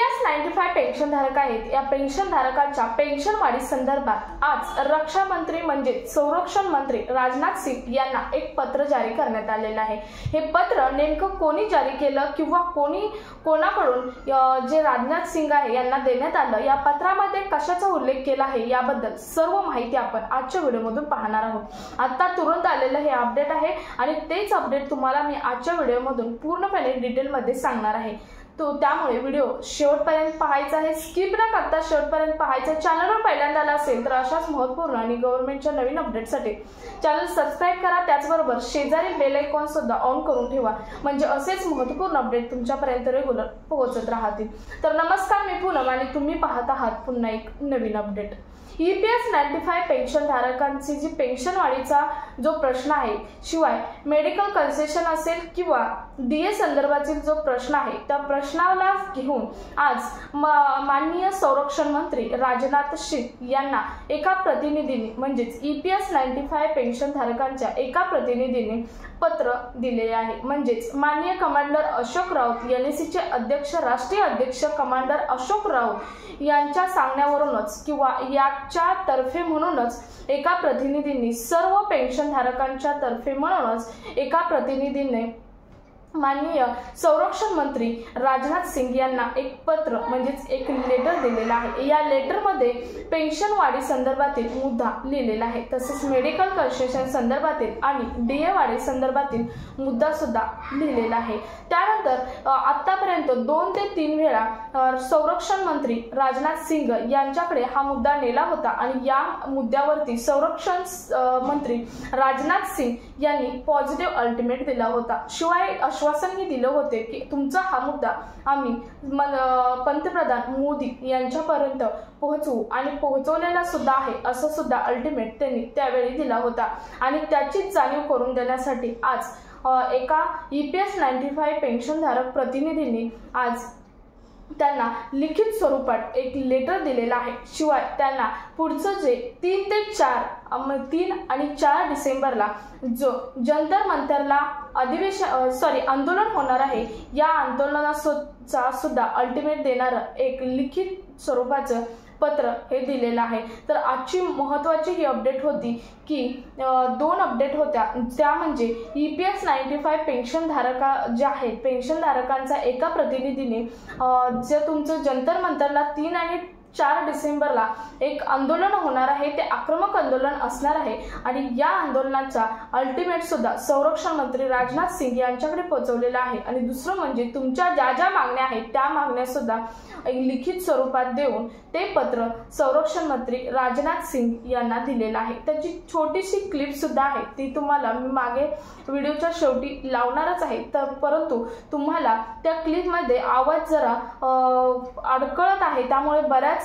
EPS 95 पेन्शनधारक आहेत। या पेन्शनधारकांच्या पेन्शन वाढी संदर्भात आज रक्षा मंत्री म्हणजे संरक्षण मंत्री राजनाथ सिंग यांना एक पत्र जारी करण्यात आलेलं आहे। हे पत्र नेमकं कोणी जारी केलं किंवा कोणाकडून जे राजनाथ सिंग आहे यांना देण्यात आलं, या पत्रामध्ये कशाचा उल्लेख केला आहे याबद्दल सर्व माहिती आपण आजच्या व्हिडिओमधून पाहणार आहोत। आता तुरंत आलेलं हे अपडेट आहे आणि तेच अपडेट तुम्हाला मी आजच्या व्हिडिओमधून पूर्णपणे डिटेलमध्ये सांगणार आहे। तो त्यामुळे व्हिडिओ शेवटपर्यंत पाहायचा आहे, स्किप न करता शेवटपर्यंत पाहायचा। चॅनलवर पहिल्यांदा आला असेल तर अशाच महत्त्वपूर्ण आणि गव्हर्नमेंटच्या नवीन अपडेटसाठी चॅनल सबस्क्राइब करा, त्याचबरोबर शेजारी बेल आयकॉन सुद्धा ऑन करून ठेवा, म्हणजे असेच महत्त्वपूर्ण अपडेट तुमच्यापर्यंत रेग्युलर पोहोचत राहतील। तर नमस्कार, मी पूनम आणि तुम्ही पाहत आहात पुन्हा एक नवीन अपडेट। EPS 95 पेन्शनधारकांची जी पेन्शन वाढीचा जो प्रश्न आहे, शिवाय मेडिकल कन्सेशन असेल किंवा DA संदर्भातील जो प्रश्न आहे, त्या प्रश्नाला घेऊन आज माननीय संरक्षण मंत्री राजनाथ सिंग यांना एका प्रतिनिधीने म्हणजेच EPS 95 पेन्शनधारकांच्या एका प्रतिनिधीने पत्र दिले आहे। म्हणजेच माननीय कमांडर अशोक राऊत NSCचे अध्यक्ष, राष्ट्रीय अध्यक्ष कमांडर अशोक राऊत यांच्या सांगण्यावरूनच किंवा याच्या तर्फे म्हणूनच एका प्रतिनिधींनी सर्व पेन्शनधारकांच्या तर्फे म्हणूनच एका प्रतिनिधीने माननीय संरक्षण मंत्री राजनाथ सिंग यांना एक पत्र म्हणजेच एक लेटर दिलेला आहे। या लेटरमध्ये पेन्शन वाढी संदर्भातील मुद्दा लिहिलेला आहे, तसेच मेडिकल कन्सेशन संदर्भातील आणि DA वाढी संदर्भातील मुद्दा सुद्धा लिहिलेला आहे। त्यानंतर आतापर्यंत 2 ते 3 वेळा संरक्षण मंत्री राजनाथ सिंग यांच्याकडे हा मुद्दा नेला होता आणि या मुद्द्यावरती संरक्षण मंत्री राजनाथ सिंग यांनी पॉझिटिव्ह अल्टिमेट दिला होता। शिवाय आश्वासनही दिले होते की तुमचा हा मुद्दा आम्ही पंतप्रधान मोदी यांच्यापर्यंत पोहोचवू आणि पोहोचवलेला सुद्धा आहे, असं सुद्धा अल्टिमेट त्यांनी त्यावेळी दिला होता। आणि त्याचीच जाणीव करून देण्यासाठी आज एका EPS 95 पेन्शनधारक प्रतिनिधींनी आज त्यांना लिखित स्वरूपात एक लेटर दिलेला आहे। शिवाय त्यांना पुढचं जे 3 आणि 4 डिसेंबरला जो जंतर मंतरला आंदोलन होणार आहे, या आंदोलनाचा सुद्धा अल्टिमेट देणारं एक लिखित स्वरूपाचं पत्र हे दिलेलं आहे। तर आजची महत्त्वाची ही अपडेट होती की 2 अपडेट होत्या, त्या म्हणजे EPS 95 पेन्शनधारक जे आहेत पेन्शनधारकांचा एका प्रतिनिधीने जे तुमचं जंतर मंतरला 3 आणि 4 डिसेंबरला एक आंदोलन होणार आहे, ते आक्रमक आंदोलन असणार आहे आणि या आंदोलनाचा अल्टिमेट सुद्धा संरक्षण मंत्री राजनाथ सिंग यांच्याकडे पोहोचवलेला आहे। आणि दुसरं म्हणजे तुमच्या ज्या मागण्या आहेत त्या मागण्या सुद्धा लिखित स्वरूपात देऊन ते पत्र संरक्षण मंत्री राजनाथ सिंग यांना दिलेलं आहे। त्याची छोटीशी क्लिप सुद्धा आहे, ती तुम्हाला मी मागे व्हिडिओच्या शेवटी लावणारच आहे, तर परंतु तुम्हाला त्या क्लिपमध्ये आवाज जरा अडकळत आहे, त्यामुळे बऱ्याच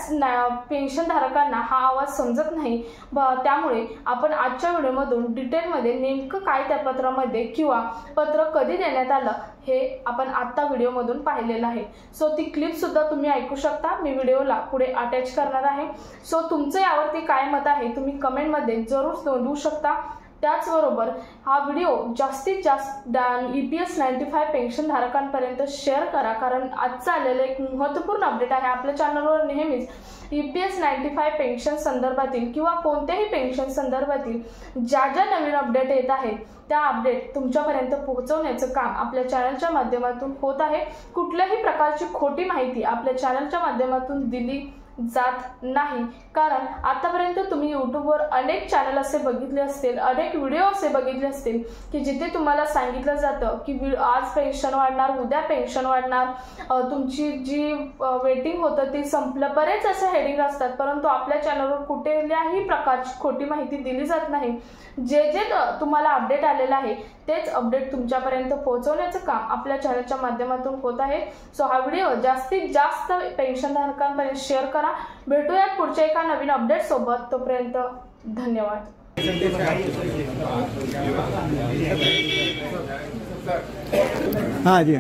पेन्शनधारकांना हा आवाज समजत नाही। त्यामुळे आपण आजच्या व्हिडिओमधून डिटेलमध्ये नेमकं काय त्या पत्रामध्ये किंवा पत्र कधी देण्यात आलं हे आपण आता व्हिडिओमधून पाहिलेलं आहे। सो ती क्लिप सुद्धा तुम्ही ऐकू शकता, मी व्हिडिओला पुढे अटॅच करणार आहे। सो तुमचं यावरती काय मत आहे तुम्ही कमेंटमध्ये जरूर नोंदवू शकता। त्याचबरोबर हा व्हिडिओ जास्तीत जास्त EPS 95 पेन्शनधारकांपर्यंत शेअर करा, कारण आजचं आलेलं एक महत्त्वपूर्ण अपडेट आहे। आपल्या चॅनलवर नेहमीच EPS 95 पेन्शन संदर्भातील किंवा कोणत्याही पेन्शन संदर्भातील ज्या नवीन अपडेट येत आहेत त्या अपडेट तुमच्यापर्यंत पोहोचवण्याचं काम आपल्या चॅनलच्या माध्यमातून होत आहे। कुठल्याही प्रकारची खोटी माहिती आपल्या चॅनलच्या माध्यमातून दिली जात नाही, कारण आतापर्यंत तुम्ही यूट्यूबवर अनेक चॅनल असे बघितले असतील, अनेक व्हिडिओ असे बघितले असतील की जिथे तुम्हाला सांगितलं जातं की आज पेन्शन वाढणार, उद्या पेन्शन वाढणार, तुमची जी वेटिंग होतं ते संपलं, बरेच असे हेडिंग असतात, परंतु आपल्या चॅनलवर कुठल्याही प्रकारची खोटी माहिती दिली जात नाही। जे तुम्हाला अपडेट आलेलं आहे तेच अपडेट तुमच्यापर्यंत पोहोचवण्याचं काम आपल्या चॅनलच्या माध्यमातून होत आहे। सो हा व्हिडिओ जास्तीत जास्त पेन्शनधारकांपर्यंत शेअर करा। भेटूयात पुढच्या एका नवीन अपडेट सोबत, तोपर्यंत धन्यवाद। हाँ जी।